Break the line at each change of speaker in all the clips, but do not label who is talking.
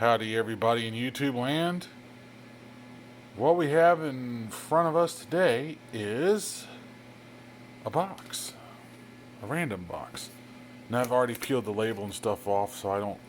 Howdy everybody in YouTube land. What we have in front of us today is a box. A random box. Now I've already peeled the label and stuff off so I don't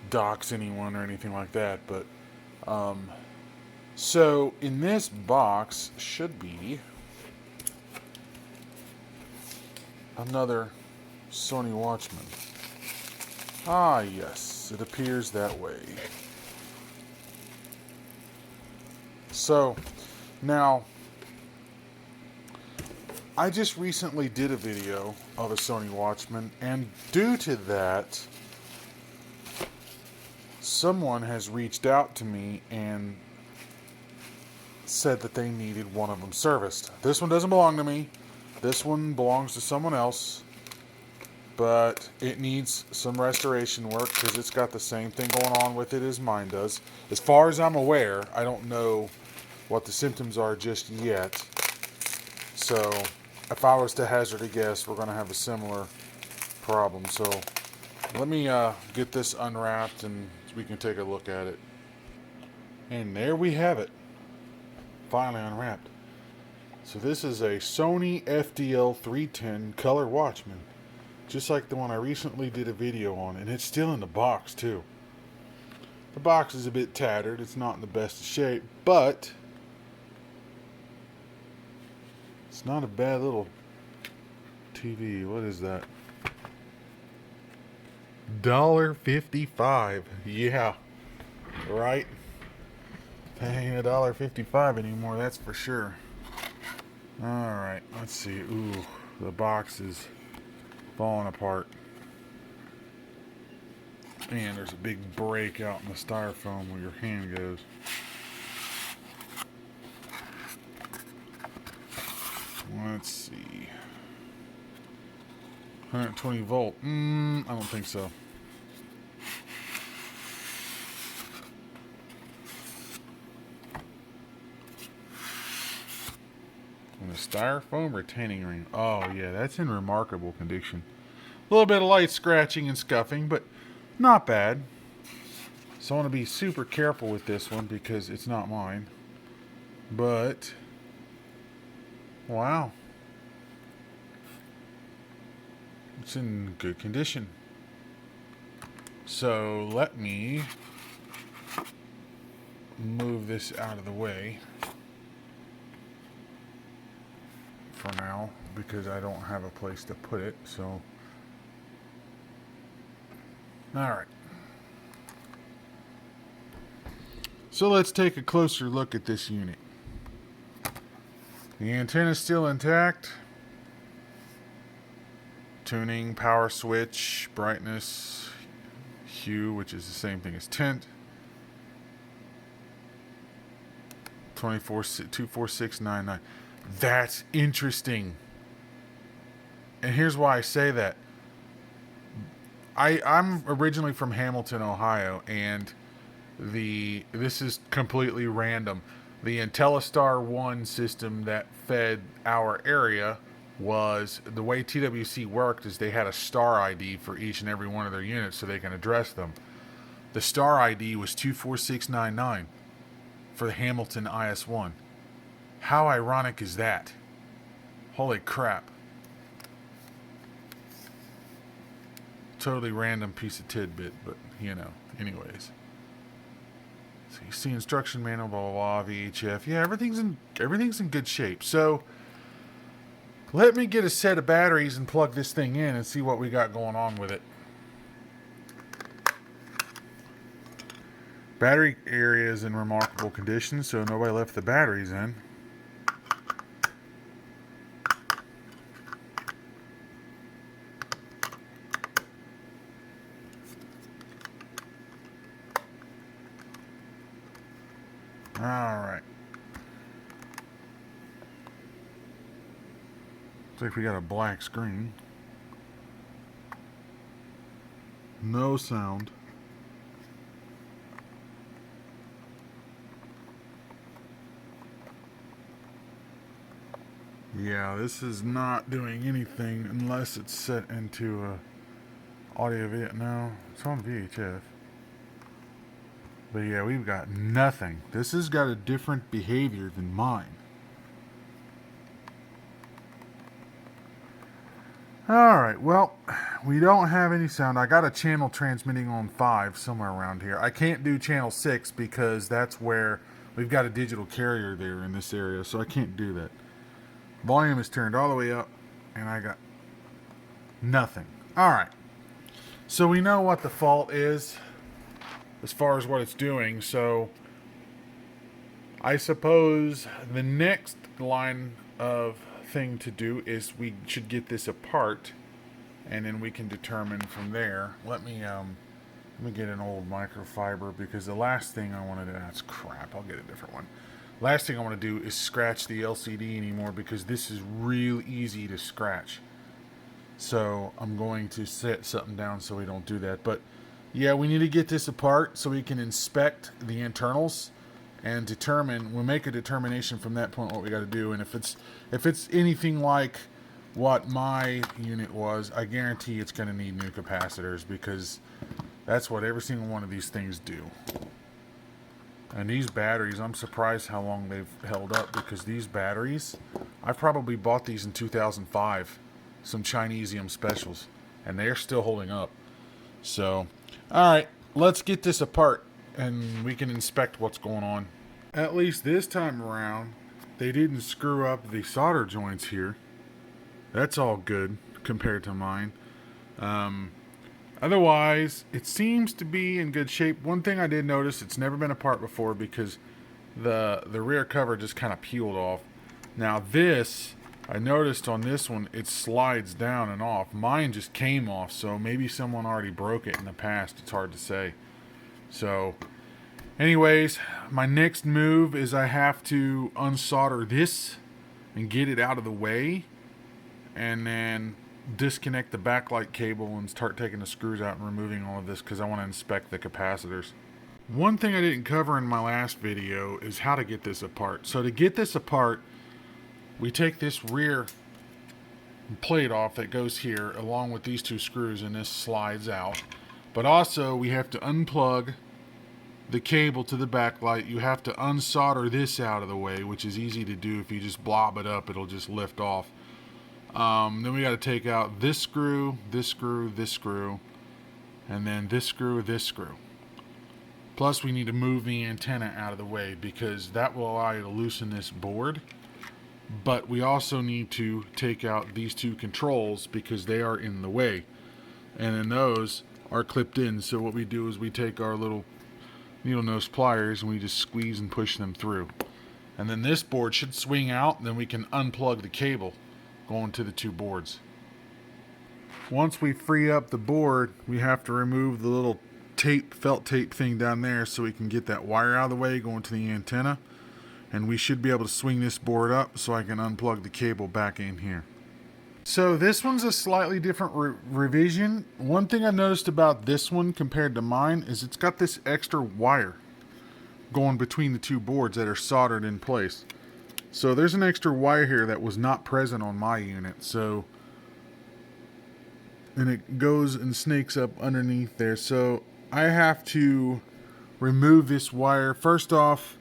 dox anyone or anything like that, but so in this box should be another Sony Watchman. Ah yes, it appears that way. So, now, I just recently did a video of a Sony Watchman, and due to that, someone has reached out to me and said that they needed one of them serviced. This one doesn't belong to me. This one belongs to someone else, but it needs some restoration work because it's got the same thing going on with it as mine does. As far as I'm aware, I don't know what the symptoms are just yet. So if I was to hazard a guess, we're going to have a similar problem. So let me get this unwrapped and we can take a look at it. And there we have it. Finally unwrapped. So this is a Sony FDL-310 color Watchman. Just like the one I recently did a video on. And it's still in the box too. The box is a bit tattered. It's not in the best of shape. But it's not a bad little TV. What is that? $1.55. Yeah. Right? That ain't $1.55 anymore, that's for sure. Alright, let's see. Ooh, the box is falling apart. Man, there's a big break out in the styrofoam where your hand goes. Let's see. 120 volt. I don't think so. And the styrofoam retaining ring. Oh yeah, that's in remarkable condition. A little bit of light scratching and scuffing, but not bad. So I want to be super careful with this one because it's not mine. But wow. It's in good condition. So let me move this out of the way for now because I don't have a place to put it. So, alright. So let's take a closer look at this unit. The antenna is still intact. Tuning, power switch, brightness, hue, which is the same thing as tint. 24699. That's interesting. And here's why I say that. I'm originally from Hamilton, Ohio, and this is completely random. The IntelliStar 1 system that fed our area was, the way TWC worked is they had a star ID for each and every one of their units so they can address them. The star ID was 24699 for the Hamilton IS1. How ironic is that? Holy crap. Totally random piece of tidbit, but you know, anyways. So you see instruction manual, blah blah blah, VHF. Yeah, everything's in good shape. So let me get a set of batteries and plug this thing in and see what we got going on with it. Battery area is in remarkable condition, so nobody left the batteries in. Alright. Looks like we got a black screen. No sound. Yeah, this is not doing anything unless it's set into audio video. No, it's on VHF. But yeah, we've got nothing. This has got a different behavior than mine. Alright, well, we don't have any sound. I got a channel transmitting on 5 somewhere around here. I can't do channel 6 because that's where we've got a digital carrier there in this area, so I can't do that. Volume is turned all the way up, and I got nothing. Alright, so we know what the fault is as far as what it's doing, so I suppose the next line of thing to do is we should get this apart, and then we can determine from there. Let me get an old microfiber, because the last thing I want to do, that's crap, I'll get a different one. Last thing I want to do is scratch the LCD anymore, because this is real easy to scratch. So I'm going to set something down so we don't do that. But yeah, we need to get this apart so we can inspect the internals and determine, we'll make a determination from that point what we got to do. And if it's anything like what my unit was, I guarantee it's going to need new capacitors, because that's what every single one of these things do. And these batteries, I'm surprised how long they've held up, because these batteries, I probably bought these in 2005, some Chinesium specials, and they're still holding up. So, alright, let's get this apart and we can inspect what's going on. At least this time around, they didn't screw up the solder joints here. That's all good compared to mine. Otherwise, it seems to be in good shape. One thing I did notice, it's never been apart before, because the rear cover just kind of peeled off. Now this, I noticed on this one, it slides down and off. Mine just came off, so maybe someone already broke it in the past. It's hard to say. So, anyways, my next move is I have to unsolder this and get it out of the way, and then disconnect the backlight cable and start taking the screws out and removing all of this, because I want to inspect the capacitors. One thing I didn't cover in my last video is how to get this apart. So to get this apart, we take this rear plate off that goes here along with these two screws, and this slides out. But also we have to unplug the cable to the backlight. You have to unsolder this out of the way, which is easy to do. If you just blob it up, it'll just lift off. Then we got to take out this screw, this screw, this screw, and then this screw, this screw. Plus we need to move the antenna out of the way, because that will allow you to loosen this board. But we also need to take out these two controls, because they are in the way, and then those are clipped in. So what we do is we take our little needle nose pliers and we just squeeze and push them through, and then this board should swing out. Then we can unplug the cable going to the two boards. Once we free up the board, we have to remove the little felt tape thing down there, so we can get that wire out of the way going to the antenna, and we should be able to swing this board up so I can unplug the cable back in here. So this one's a slightly different revision. One thing I noticed about this one compared to mine is it's got this extra wire going between the two boards that are soldered in place. So there's an extra wire here that was not present on my unit. So, and it goes and snakes up underneath there. So I have to remove this wire. First off,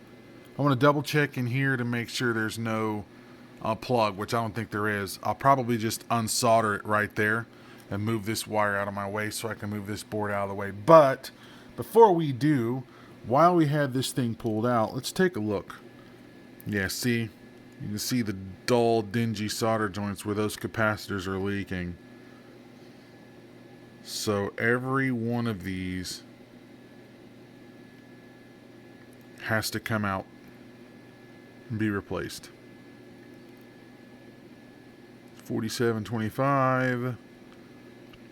I want to double check in here to make sure there's no plug, which I don't think there is. I'll probably just unsolder it right there and move this wire out of my way so I can move this board out of the way. But before we do, while we have this thing pulled out, let's take a look. Yeah, see? You can see the dull, dingy solder joints where those capacitors are leaking. So every one of these has to come out and be replaced. 47, 25,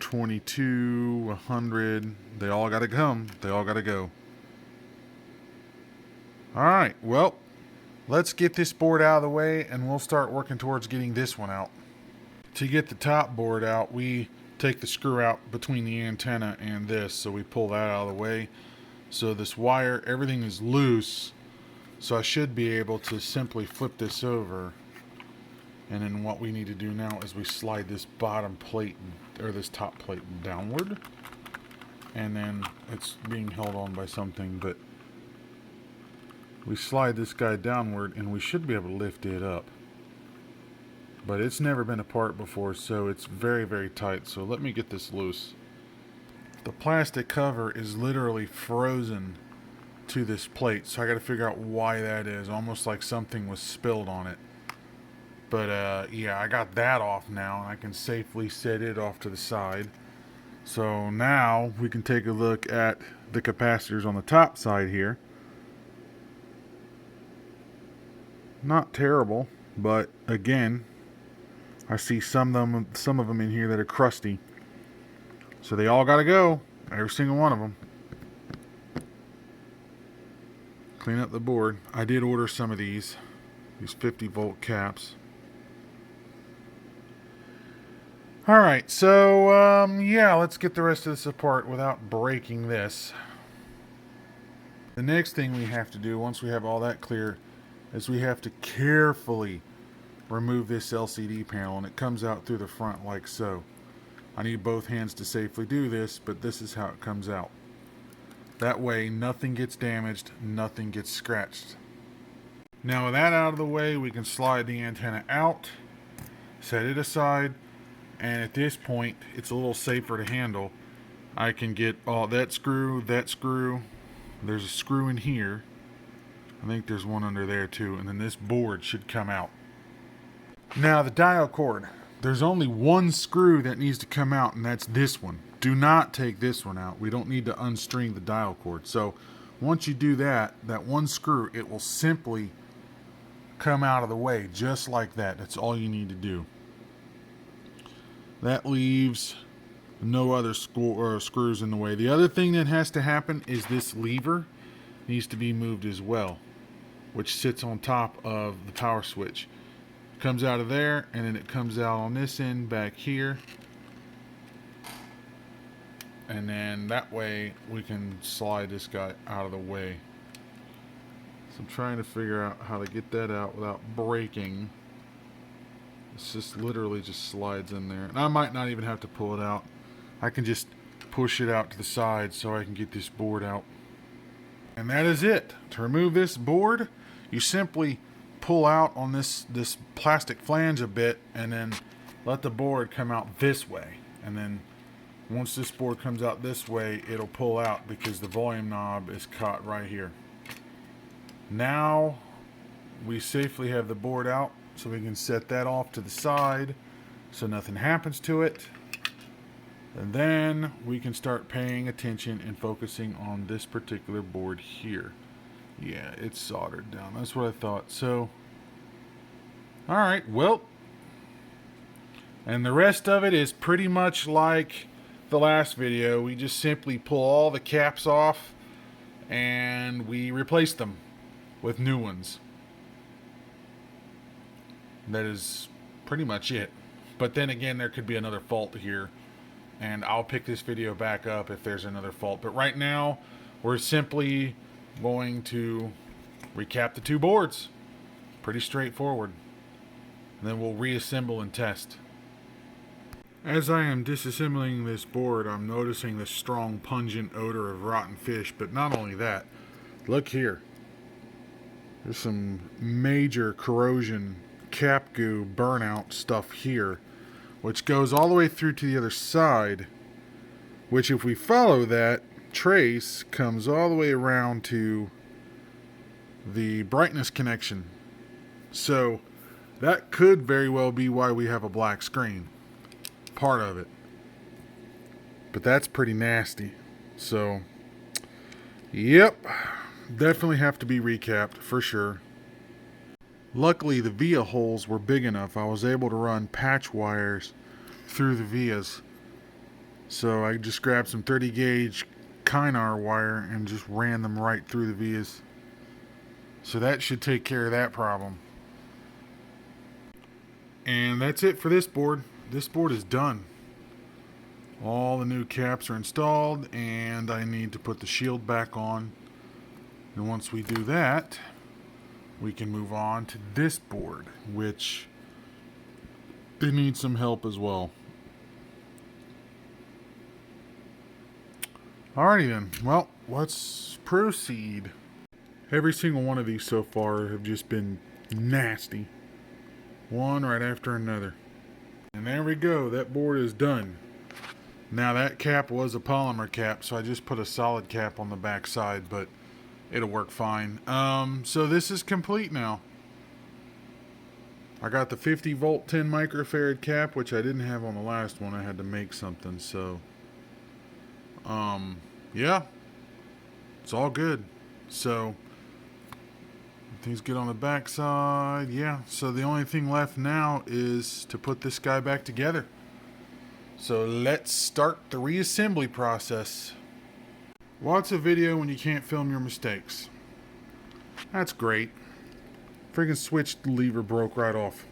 22, 100. They all got to come. They all got to go. Alright, well, let's get this board out of the way, and we'll start working towards getting this one out. To get the top board out, we take the screw out between the antenna and this, so we pull that out of the way. So this wire, everything is loose, so I should be able to simply flip this over. And then what we need to do now is we slide this bottom plate, or this top plate, downward. And then it's being held on by something, but we slide this guy downward and we should be able to lift it up. But it's never been apart before, so it's very, very tight. So let me get this loose. The plastic cover is literally frozen to this plate, so I got to figure out why that is. Almost like something was spilled on it. But yeah, I got that off now, and I can safely set it off to the side. So now we can take a look at the capacitors on the top side here. Not terrible, but again, I see some of them in here that are crusty. So they all got to go. Every single one of them. Clean up the board. I did order some of these 50-volt caps. Alright, so yeah, let's get the rest of this apart without breaking this. The next thing we have to do, once we have all that clear, is we have to carefully remove this LCD panel, and it comes out through the front like so. I need both hands to safely do this, but this is how it comes out. That way nothing gets damaged, nothing gets scratched. Now with that out of the way, we can slide the antenna out, set it aside, and at this point it's a little safer to handle. I can get that screw, there's a screw in here, I think there's one under there too, and then this board should come out. Now the dial cord, there's only one screw that needs to come out, and that's this one. Do not take this one out. We don't need to unstring the dial cord. So once you do that one screw, it will simply come out of the way just like that. That's all you need to do. That leaves no other screws in the way. The other thing that has to happen is this lever needs to be moved as well, which sits on top of the power switch. It comes out of there, and then it comes out on this end back here. And then that way we can slide this guy out of the way. So I'm trying to figure out how to get that out without breaking. It's just literally just slides in there. And I might not even have to pull it out. I can just push it out to the side so I can get this board out. And that is it. To remove this board, you simply pull out on this plastic flange a bit and then let the board come out this way. And then once this board comes out this way, it'll pull out because the volume knob is caught right here. Now we safely have the board out, so we can set that off to the side so nothing happens to it. And then we can start paying attention and focusing on this particular board here. Yeah, it's soldered down. That's what I thought. So, alright, well, and the rest of it is pretty much like the last video. We just simply pull all the caps off and we replace them with new ones. That is pretty much it. But then again, there could be another fault here, and I'll pick this video back up if there's another fault. But right now, we're simply going to recap the two boards. Pretty straightforward. And then we'll reassemble and test. As I am disassembling this board, I'm noticing the strong pungent odor of rotten fish. But not only that, look here. There's some major corrosion, cap goo, burnout stuff here, which goes all the way through to the other side, which if we follow that trace comes all the way around to the brightness connection. So that could very well be why we have a black screen. Part of it. But that's pretty nasty. So, yep. Definitely have to be recapped for sure. Luckily the via holes were big enough. I was able to run patch wires through the vias. So I just grabbed some 30 gauge Kynar wire and just ran them right through the vias. So that should take care of that problem. And that's it for this board. This board is done. All the new caps are installed, and I need to put the shield back on. And once we do that, we can move on to this board, which it needs some help as well. Alrighty then, well, let's proceed. Every single one of these so far have just been nasty. One right after another. And there we go. That board is done. Now that cap was a polymer cap, so I just put a solid cap on the back side, but it'll work fine. So this is complete now. I got the 50 volt 10 microfarad cap, which I didn't have on the last one. I had to make something, so yeah, it's all good. So things good on the back side. Yeah, so the only thing left now is to put this guy back together. So let's start the reassembly process. Watch a video when you can't film your mistakes. That's great. Friggin' switch lever broke right off.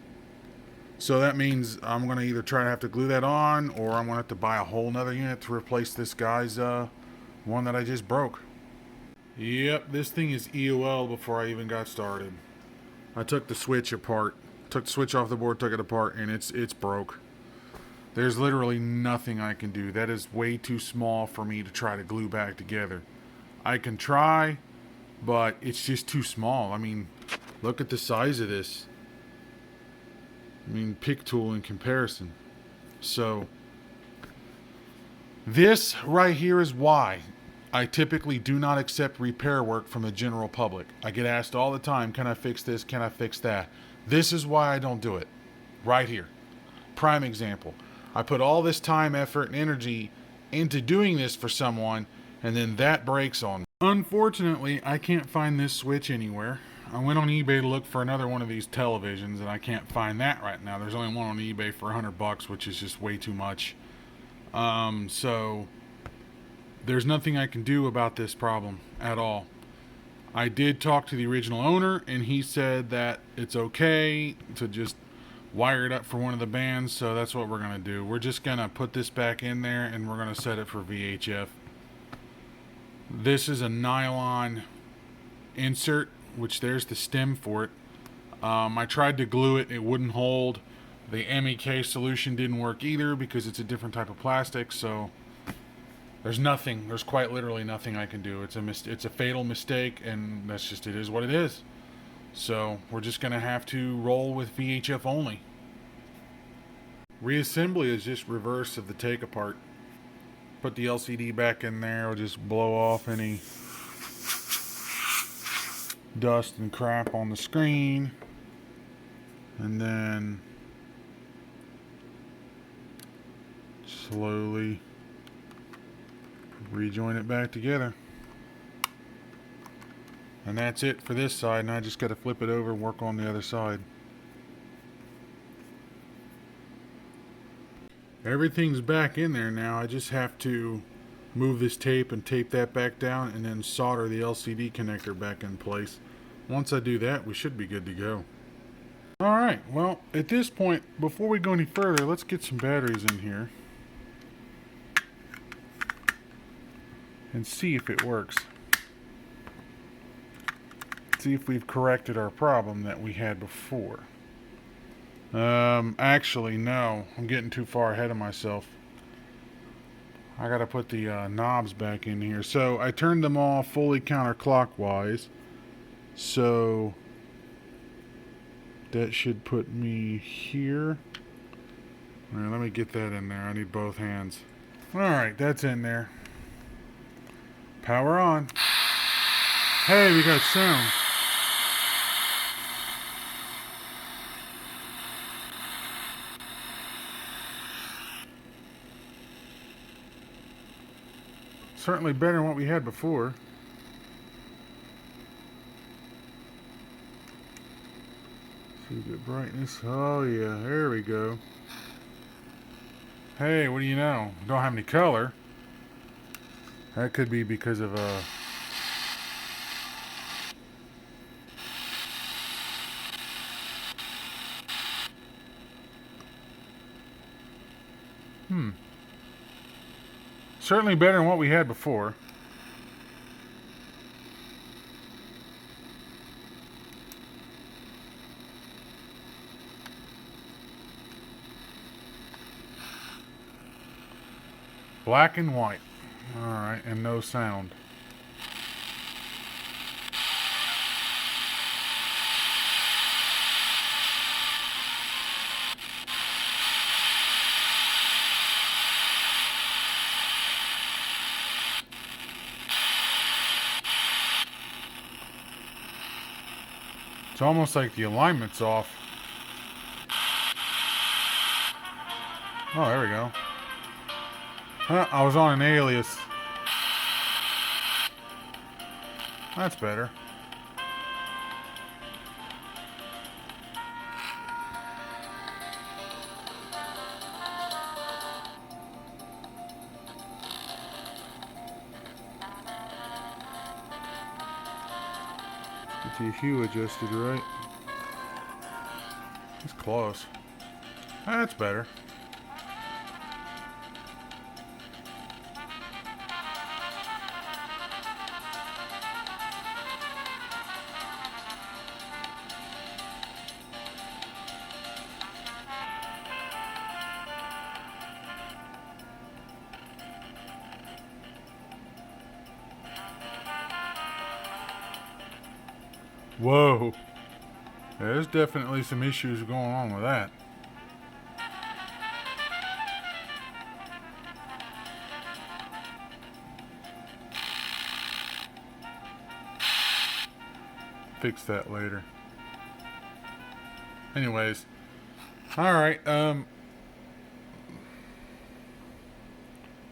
So that means I'm going to either try to have to glue that on, or I'm going to have to buy a whole nother unit to replace this guy's one that I just broke. Yep, this thing is EOL before I even got started. I took the switch apart. Took the switch off the board, took it apart, and it's broke. There's literally nothing I can do. That is way too small for me to try to glue back together. I can try, but it's just too small. I mean, look at the size of this. I mean, pick tool in comparison. So, this right here is why I typically do not accept repair work from the general public. I get asked all the time, can I fix this? Can I fix that? This is why I don't do it. Right here. Prime example. I put all this time, effort, and energy into doing this for someone, and then that breaks on me. Unfortunately, I can't find this switch anywhere. I went on eBay to look for another one of these televisions, and I can't find that right now. There's only one on eBay for $100, which is just way too much. So there's nothing I can do about this problem at all. I did talk to the original owner, and he said that it's okay to just wire it up for one of the bands, so that's what we're going to do. We're just going to put this back in there, and we're going to set it for VHF. This is a nylon insert, which there's the stem for it. I tried to glue it. It wouldn't hold. The MEK solution didn't work either because it's a different type of plastic, so there's nothing. There's quite literally nothing I can do. It's a fatal mistake, and that's just, it is what it is. So we're just going to have to roll with VHF only. Reassembly is just reverse of the take apart. Put the LCD back in there. We'll just blow off any dust and crap on the screen. And then slowly rejoin it back together. And that's it for this side, and I just got to flip it over and work on the other side. Everything's back in there now. I just have to move this tape and tape that back down, and then solder the LCD connector back in place. Once I do that, we should be good to go. Alright, well, at this point, before we go any further, let's get some batteries in here and see if it works. See if we've corrected our problem that we had before. Actually, no. I'm getting too far ahead of myself. I gotta put the knobs back in here. So, I turned them all fully counterclockwise. So, that should put me here. Alright, let me get that in there. I need both hands. Alright, that's in there. Power on. Hey, we got sound. Certainly better than what we had before. See the brightness. Oh yeah, there we go. Hey, what do you know? Don't have any color. That could be because of certainly better than what we had before. Black and white. Alright, and no sound. It's almost like the alignment's off. Oh, there we go. Huh, I was on an alias. That's better. Get the hue adjusted right. It's close. That's better. Whoa. Yeah, there's definitely some issues going on with that. Fix that later. Anyways. Alright,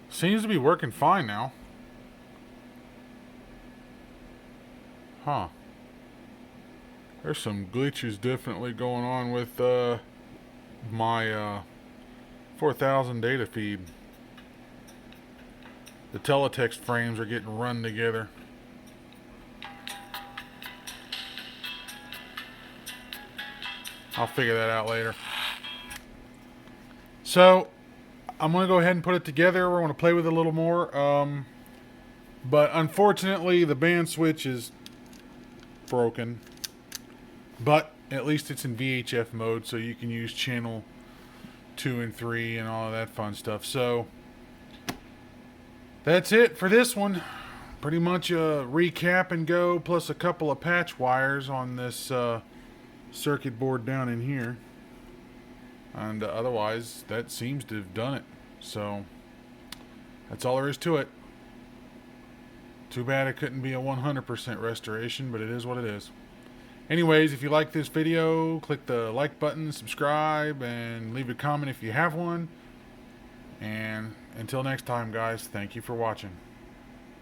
seems to be working fine now. Huh. There's some glitches definitely going on with my 4000 data feed. The teletext frames are getting run together. I'll figure that out later. So, I'm going to go ahead and put it together. We're going to play with it a little more. But unfortunately, the band switch is broken. But at least it's in VHF mode, so you can use channel 2 and 3 and all of that fun stuff. So, that's it for this one. Pretty much a recap and go, plus a couple of patch wires on this circuit board down in here. And otherwise, that seems to have done it. So, that's all there is to it. Too bad it couldn't be a 100% restoration, but it is what it is. Anyways, if you like this video, click the like button, subscribe, and leave a comment if you have one. And until next time, guys, thank you for watching.